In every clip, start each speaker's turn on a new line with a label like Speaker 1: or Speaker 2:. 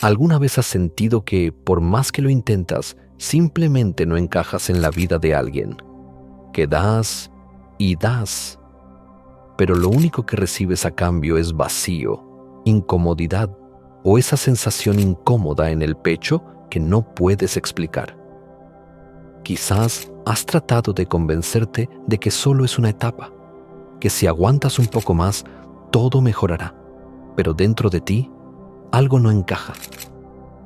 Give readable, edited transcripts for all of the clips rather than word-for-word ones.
Speaker 1: ¿Alguna vez has sentido que, por más que lo intentas, simplemente no encajas en la vida de alguien? Que das y das, pero lo único que recibes a cambio es vacío, incomodidad o esa sensación incómoda en el pecho que no puedes explicar. Quizás has tratado de convencerte de que solo es una etapa, que si aguantas un poco más, todo mejorará, pero dentro de ti, algo no encaja.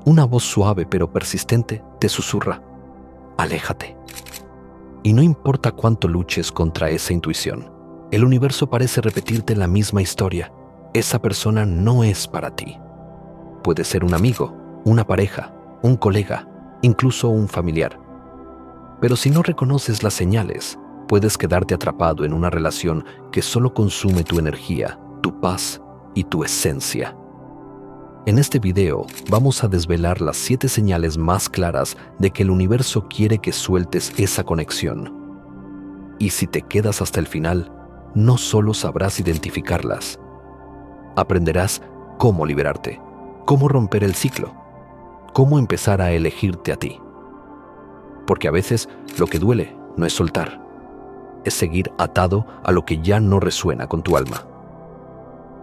Speaker 1: Una voz suave pero persistente te susurra: aléjate. Y no importa cuánto luches contra esa intuición, el universo parece repetirte la misma historia. Esa persona no es para ti. Puede ser un amigo, una pareja, un colega, incluso un familiar. Pero si no reconoces las señales, puedes quedarte atrapado en una relación que solo consume tu energía, tu paz y tu esencia. En este video vamos a desvelar las 7 señales más claras de que el universo quiere que sueltes esa conexión. Y si te quedas hasta el final, no solo sabrás identificarlas, aprenderás cómo liberarte, cómo romper el ciclo, cómo empezar a elegirte a ti. Porque a veces lo que duele no es soltar, es seguir atado a lo que ya no resuena con tu alma.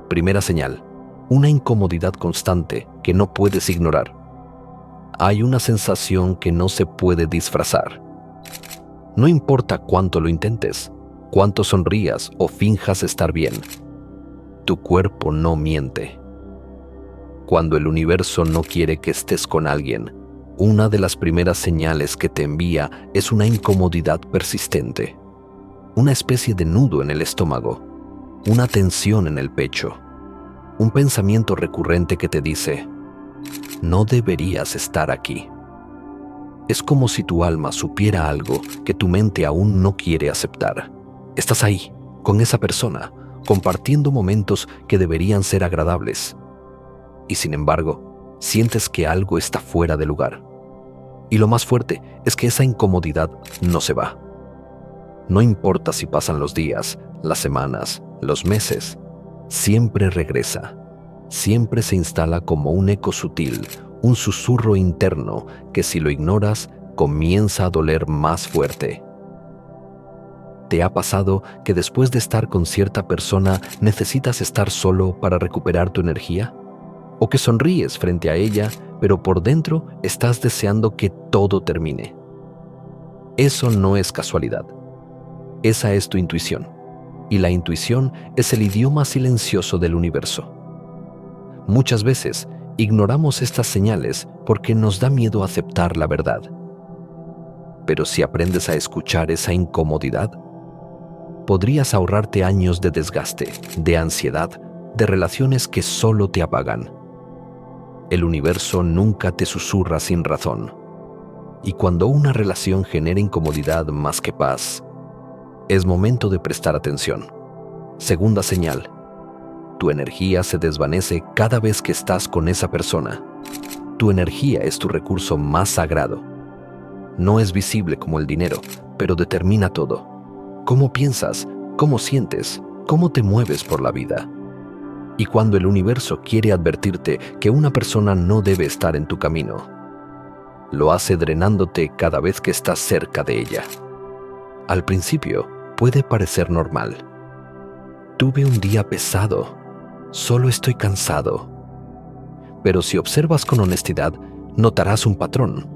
Speaker 1: Primera señal: una incomodidad constante que no puedes ignorar. Hay una sensación que no se puede disfrazar. No importa cuánto lo intentes, cuánto sonrías o finjas estar bien, tu cuerpo no miente. Cuando el universo no quiere que estés con alguien, una de las primeras señales que te envía es una incomodidad persistente, una especie de nudo en el estómago, una tensión en el pecho, un pensamiento recurrente que te dice: no deberías estar aquí. Es como si tu alma supiera algo que tu mente aún no quiere aceptar. Estás ahí, con esa persona, compartiendo momentos que deberían ser agradables. Y sin embargo, sientes que algo está fuera de lugar. Y lo más fuerte es que esa incomodidad no se va. No importa si pasan los días, las semanas, los meses, siempre regresa. Siempre se instala como un eco sutil, un susurro interno que si lo ignoras, comienza a doler más fuerte. ¿Te ha pasado que después de estar con cierta persona necesitas estar solo para recuperar tu energía? ¿O que sonríes frente a ella, pero por dentro estás deseando que todo termine? Eso no es casualidad. Esa es tu intuición. Y la intuición es el idioma silencioso del universo. Muchas veces ignoramos estas señales porque nos da miedo aceptar la verdad. Pero si aprendes a escuchar esa incomodidad, podrías ahorrarte años de desgaste, de ansiedad, de relaciones que solo te apagan. El universo nunca te susurra sin razón. Y cuando una relación genera incomodidad más que paz, es momento de prestar atención. Segunda señal: tu energía se desvanece cada vez que estás con esa persona. Tu energía es tu recurso más sagrado. No es visible como el dinero, pero determina todo. Cómo piensas, cómo sientes, cómo te mueves por la vida. Y cuando el universo quiere advertirte que una persona no debe estar en tu camino, lo hace drenándote cada vez que estás cerca de ella. Al principio puede parecer normal. Tuve un día pesado. Solo estoy cansado. Pero si observas con honestidad, notarás un patrón.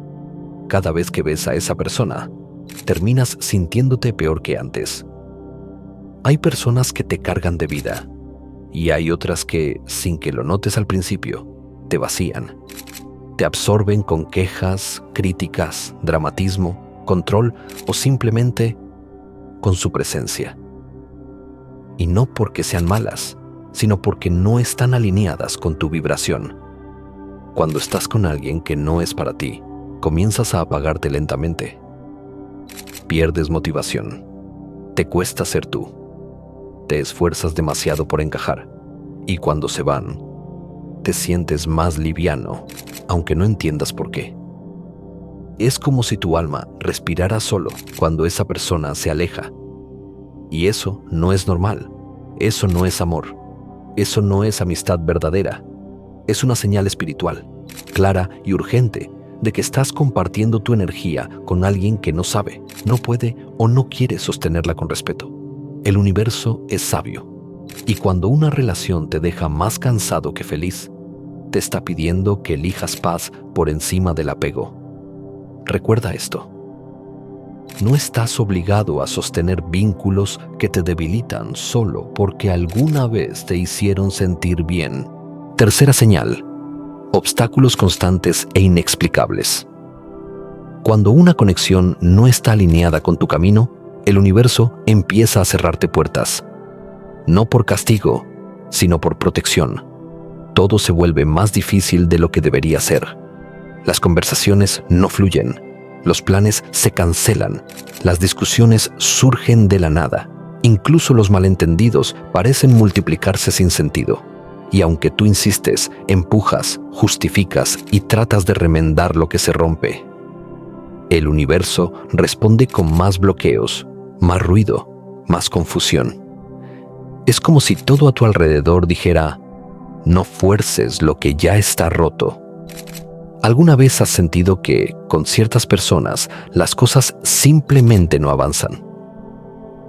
Speaker 1: Cada vez que ves a esa persona, terminas sintiéndote peor que antes. Hay personas que te cargan de vida, y hay otras que, sin que lo notes al principio, te vacían. Te absorben con quejas, críticas, dramatismo, control o simplemente con su presencia. Y no porque sean malas, sino porque no están alineadas con tu vibración. Cuando estás con alguien que no es para ti, comienzas a apagarte lentamente. Pierdes motivación. Te cuesta ser tú. Te esfuerzas demasiado por encajar. Y cuando se van, te sientes más liviano, aunque no entiendas por qué. Es como si tu alma respirara solo cuando esa persona se aleja. Y eso no es normal. Eso no es amor. Eso no es amistad verdadera. Es una señal espiritual. clara y urgente, de que estás compartiendo tu energía con alguien que no sabe, no puede o no quiere sostenerla con respeto. El universo es sabio, y cuando una relación te deja más cansado que feliz, te está pidiendo que elijas paz por encima del apego. Recuerda esto. No estás obligado a sostener vínculos que te debilitan solo porque alguna vez te hicieron sentir bien. Tercera señal: obstáculos constantes e inexplicables. Cuando una conexión no está alineada con tu camino, el universo empieza a cerrarte puertas. No por castigo, sino por protección. Todo se vuelve más difícil de lo que debería ser. Las conversaciones no fluyen, los planes se cancelan, las discusiones surgen de la nada. Incluso los malentendidos parecen multiplicarse sin sentido. Y aunque tú insistes, empujas, justificas y tratas de remendar lo que se rompe, el universo responde con más bloqueos, más ruido, más confusión. Es como si todo a tu alrededor dijera: no fuerces lo que ya está roto. ¿Alguna vez has sentido que, con ciertas personas, las cosas simplemente no avanzan?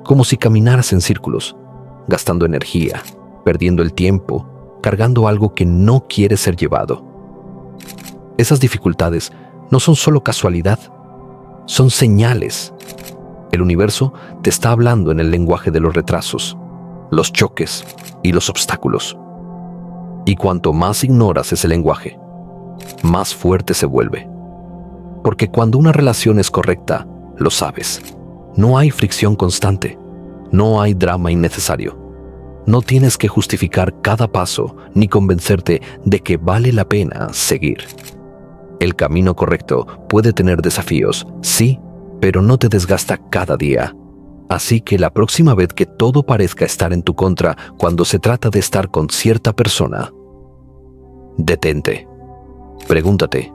Speaker 1: Como si caminaras en círculos, gastando energía, perdiendo el tiempo, cargando algo que no quiere ser llevado. Esas dificultades no son solo casualidad, son señales. El universo te está hablando en el lenguaje de los retrasos, los choques y los obstáculos. Y cuanto más ignoras ese lenguaje, más fuerte se vuelve. Porque cuando una relación es correcta, lo sabes. No hay fricción constante, no hay drama innecesario. No tienes que justificar cada paso ni convencerte de que vale la pena seguir. El camino correcto puede tener desafíos, sí, pero no te desgasta cada día. Así que la próxima vez que todo parezca estar en tu contra cuando se trata de estar con cierta persona, detente. Pregúntate: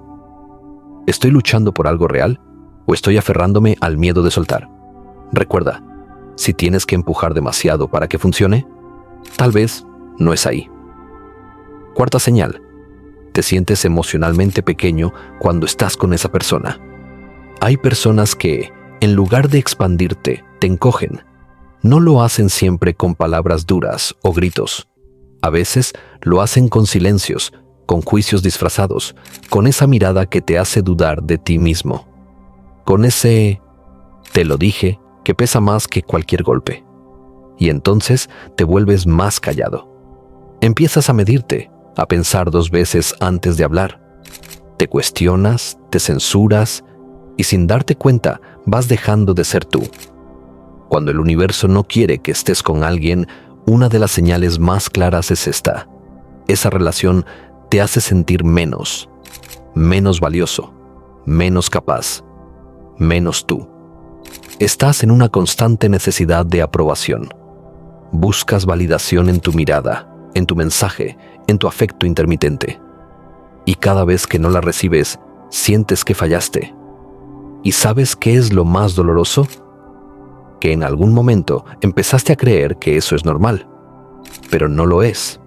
Speaker 1: ¿estoy luchando por algo real o estoy aferrándome al miedo de soltar? Recuerda, si tienes que empujar demasiado para que funcione, tal vez no es ahí. Cuarta señal: te sientes emocionalmente pequeño cuando estás con esa persona. Hay personas que, en lugar de expandirte, te encogen. No lo hacen siempre con palabras duras o gritos. A veces lo hacen con silencios, con juicios disfrazados, con esa mirada que te hace dudar de ti mismo. Con ese "te lo dije" que pesa más que cualquier golpe. Y entonces te vuelves más callado. Empiezas a medirte, a pensar 2 veces antes de hablar. Te cuestionas, te censuras y sin darte cuenta vas dejando de ser tú. Cuando el universo no quiere que estés con alguien, una de las señales más claras es esta: esa relación te hace sentir menos valioso, menos capaz, menos tú. Estás en una constante necesidad de aprobación. Buscas validación en tu mirada, en tu mensaje, en tu afecto intermitente. Y cada vez que no la recibes, sientes que fallaste. ¿Y sabes qué es lo más doloroso? Que en algún momento empezaste a creer que eso es normal, pero no lo es.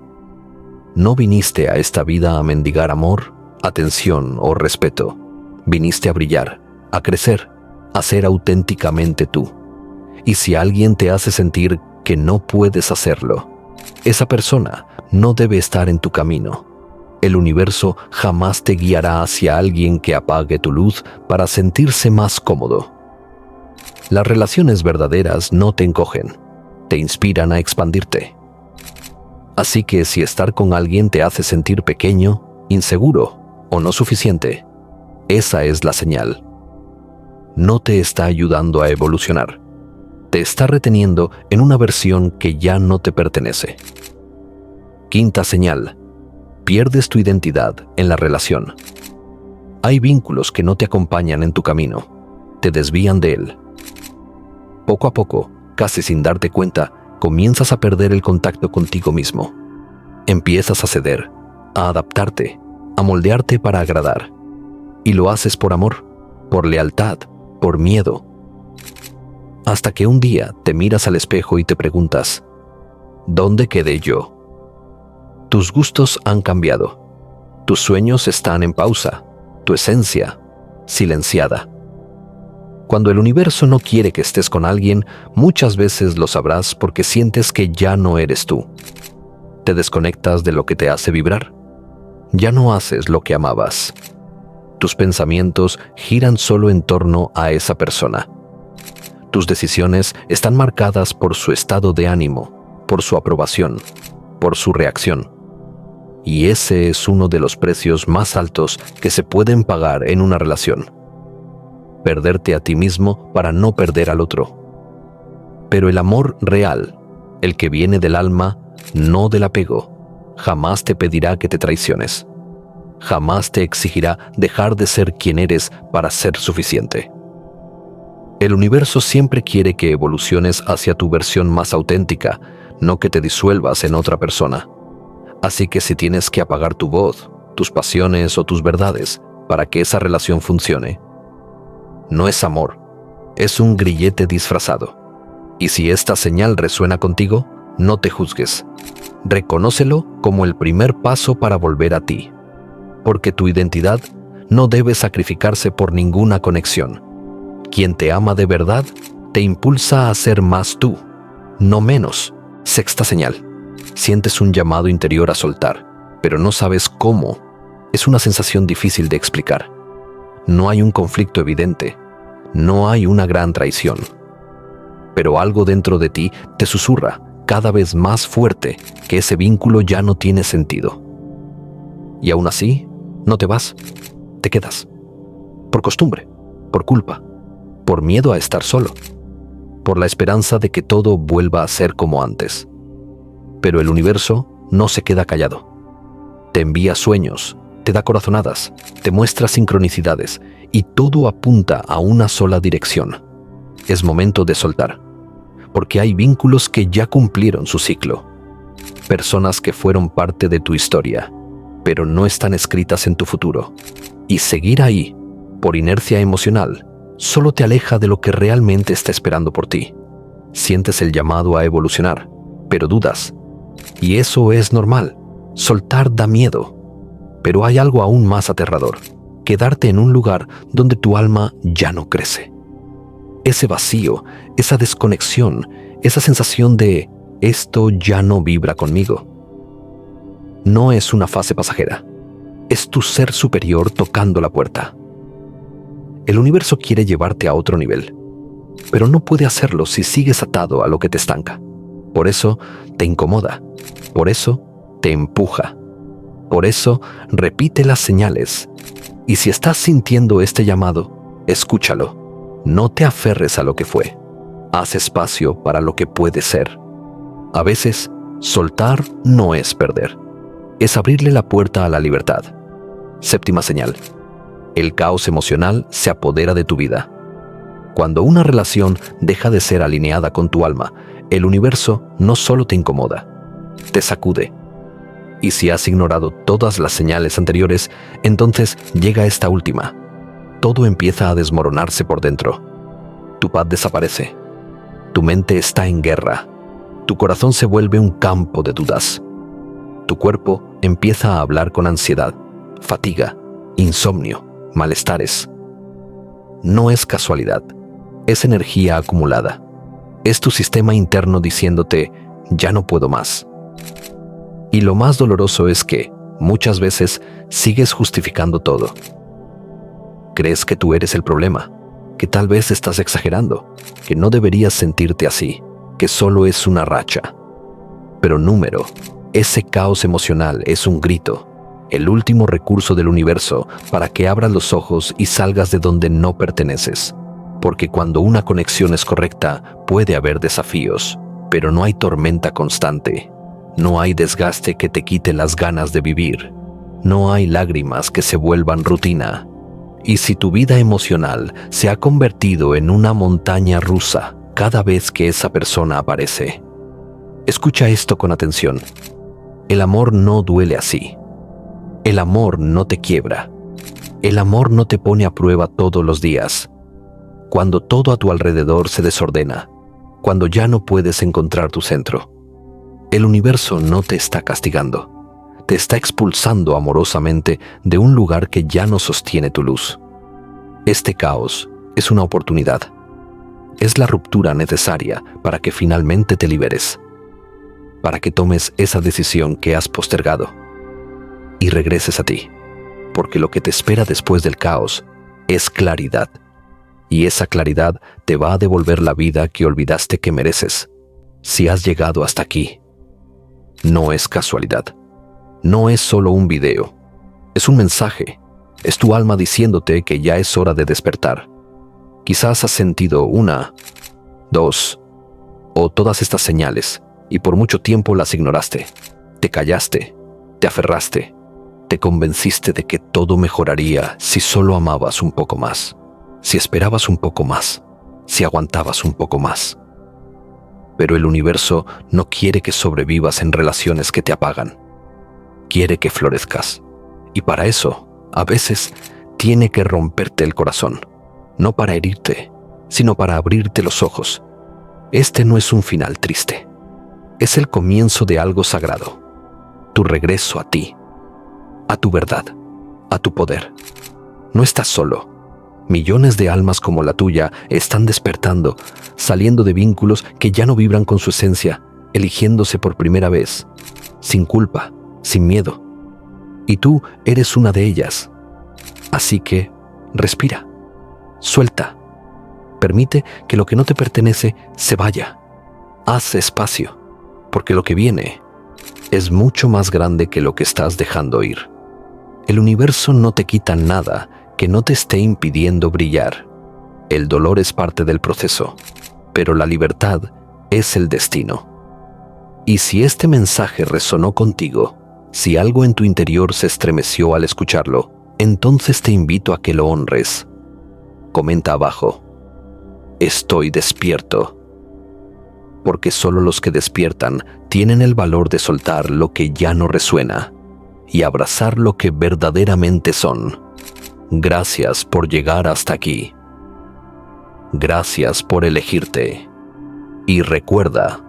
Speaker 1: No viniste a esta vida a mendigar amor, atención o respeto. Viniste a brillar, a crecer, a ser auténticamente tú. Y si alguien te hace sentir que no puedes hacerlo, esa persona no debe estar en tu camino. El universo jamás te guiará hacia alguien que apague tu luz para sentirse más cómodo. Las relaciones verdaderas no te encogen, te inspiran a expandirte. Así que si estar con alguien te hace sentir pequeño, inseguro o no suficiente, esa es la señal. No te está ayudando a evolucionar. Te está reteniendo en una versión que ya no te pertenece. Quinta señal: pierdes tu identidad en la relación. Hay vínculos que no te acompañan en tu camino, te desvían de él. Poco a poco, casi sin darte cuenta, comienzas a perder el contacto contigo mismo. Empiezas a ceder, a adaptarte, a moldearte para agradar. Y lo haces por amor, por lealtad, por miedo. Hasta que un día te miras al espejo y te preguntas: ¿dónde quedé yo? Tus gustos han cambiado, Tus sueños están en pausa, tu esencia silenciada. Cuando el universo no quiere que estés con alguien, muchas veces lo sabrás porque sientes que ya no eres tú. Te desconectas de lo que te hace vibrar. Ya no haces lo que amabas. Tus pensamientos giran solo en torno a esa persona. Tus decisiones están marcadas por su estado de ánimo, por su aprobación, por su reacción. Y ese es uno de los precios más altos que se pueden pagar en una relación. Perderte a ti mismo para no perder al otro. Pero el amor real, el que viene del alma, no del apego, jamás te pedirá que te traiciones. Jamás te exigirá dejar de ser quien eres para ser suficiente. El universo siempre quiere que evoluciones hacia tu versión más auténtica, no que te disuelvas en otra persona. Así que si tienes que apagar tu voz, tus pasiones o tus verdades para que esa relación funcione, no es amor, es un grillete disfrazado. Y si esta señal resuena contigo, no te juzgues. Reconócelo como el primer paso para volver a ti. Porque tu identidad no debe sacrificarse por ninguna conexión. Quien te ama de verdad te impulsa a ser más tú, no menos. Sexta señal. Sientes un llamado interior a soltar, pero no sabes cómo. Es una sensación difícil de explicar. No hay un conflicto evidente. No hay una gran traición. Pero algo dentro de ti te susurra cada vez más fuerte que ese vínculo ya no tiene sentido. Y aún así, no te vas, te quedas. Por costumbre, por culpa, por miedo a estar solo, por la esperanza de que todo vuelva a ser como antes. Pero el universo no se queda callado. Te envía sueños, te da corazonadas, te muestra sincronicidades y todo apunta a una sola dirección. Es momento de soltar, porque hay vínculos que ya cumplieron su ciclo. Personas que fueron parte de tu historia, pero no están escritas en tu futuro. Y seguir ahí, por inercia emocional, solo te aleja de lo que realmente está esperando por ti. Sientes el llamado a evolucionar, pero dudas. Y eso es normal. Soltar da miedo. Pero hay algo aún más aterrador: quedarte en un lugar donde tu alma ya no crece. Ese vacío, esa desconexión, esa sensación de esto ya no vibra conmigo. No es una fase pasajera. Es tu ser superior tocando la puerta. El universo quiere llevarte a otro nivel, pero no puede hacerlo si sigues atado a lo que te estanca. Por eso te incomoda, por eso te empuja, por eso repite las señales. Y si estás sintiendo este llamado, escúchalo. No te aferres a lo que fue. Haz espacio para lo que puede ser. A veces, soltar no es perder. Es abrirle la puerta a la libertad. Séptima señal. El caos emocional se apodera de tu vida. Cuando una relación deja de ser alineada con tu alma, el universo no solo te incomoda, te sacude. Y si has ignorado todas las señales anteriores, entonces llega esta última. Todo empieza a desmoronarse por dentro. Tu paz desaparece. Tu mente está en guerra. Tu corazón se vuelve un campo de dudas. Tu cuerpo empieza a hablar con ansiedad, fatiga, insomnio, malestares. No es casualidad, es energía acumulada. Es tu sistema interno diciéndote, ya no puedo más. Y lo más doloroso es que, muchas veces, sigues justificando todo. Crees que tú eres el problema, que tal vez estás exagerando, que no deberías sentirte así, que solo es una racha. Pero número, ese caos emocional es un grito, el último recurso del universo para que abras los ojos y salgas de donde no perteneces. Porque cuando una conexión es correcta, puede haber desafíos, pero no hay tormenta constante. No hay desgaste que te quite las ganas de vivir. No hay lágrimas que se vuelvan rutina. Y si tu vida emocional se ha convertido en una montaña rusa cada vez que esa persona aparece, escucha esto con atención. El amor no duele así. El amor no te quiebra. El amor no te pone a prueba todos los días. Cuando todo a tu alrededor se desordena, cuando ya no puedes encontrar tu centro, el universo no te está castigando. te está expulsando amorosamente de un lugar que ya no sostiene tu luz. Este caos es una oportunidad. Es la ruptura necesaria para que finalmente te liberes, para que tomes esa decisión que has postergado y regreses a ti, porque lo que te espera después del caos es claridad, y esa claridad te va a devolver la vida que olvidaste que mereces. Si has llegado hasta aquí, no es casualidad, no es solo un video, es un mensaje, es tu alma diciéndote que ya es hora de despertar. Quizás has sentido una, dos, o todas estas señales, y por mucho tiempo las ignoraste. Te callaste, te aferraste, te convenciste de que todo mejoraría si solo amabas un poco más, si esperabas un poco más, si aguantabas un poco más. Pero el universo no quiere que sobrevivas en relaciones que te apagan. Quiere que florezcas. Y para eso, a veces, tiene que romperte el corazón. No para herirte, sino para abrirte los ojos. Este no es un final triste. Es el comienzo de algo sagrado. Tu regreso a ti, a tu verdad, a tu poder. No estás solo. Millones de almas como la tuya están despertando, saliendo de vínculos que ya no vibran con su esencia, eligiéndose por primera vez, sin culpa, sin miedo. Y tú eres una de ellas. Así que, respira. Suelta. Permite que lo que no te pertenece se vaya. Haz espacio, porque lo que viene es mucho más grande que lo que estás dejando ir. El universo no te quita nada que no te esté impidiendo brillar. El dolor es parte del proceso, pero la libertad es el destino. Y si este mensaje resonó contigo, si algo en tu interior se estremeció al escucharlo, entonces te invito a que lo honres. Comenta abajo: estoy despierto. Porque solo los que despiertan tienen el valor de soltar lo que ya no resuena y abrazar lo que verdaderamente son. Gracias por llegar hasta aquí. Gracias por elegirte. Y recuerda,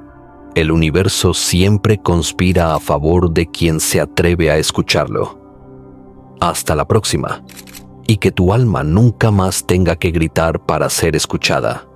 Speaker 1: el universo siempre conspira a favor de quien se atreve a escucharlo. Hasta la próxima. Y que tu alma nunca más tenga que gritar para ser escuchada.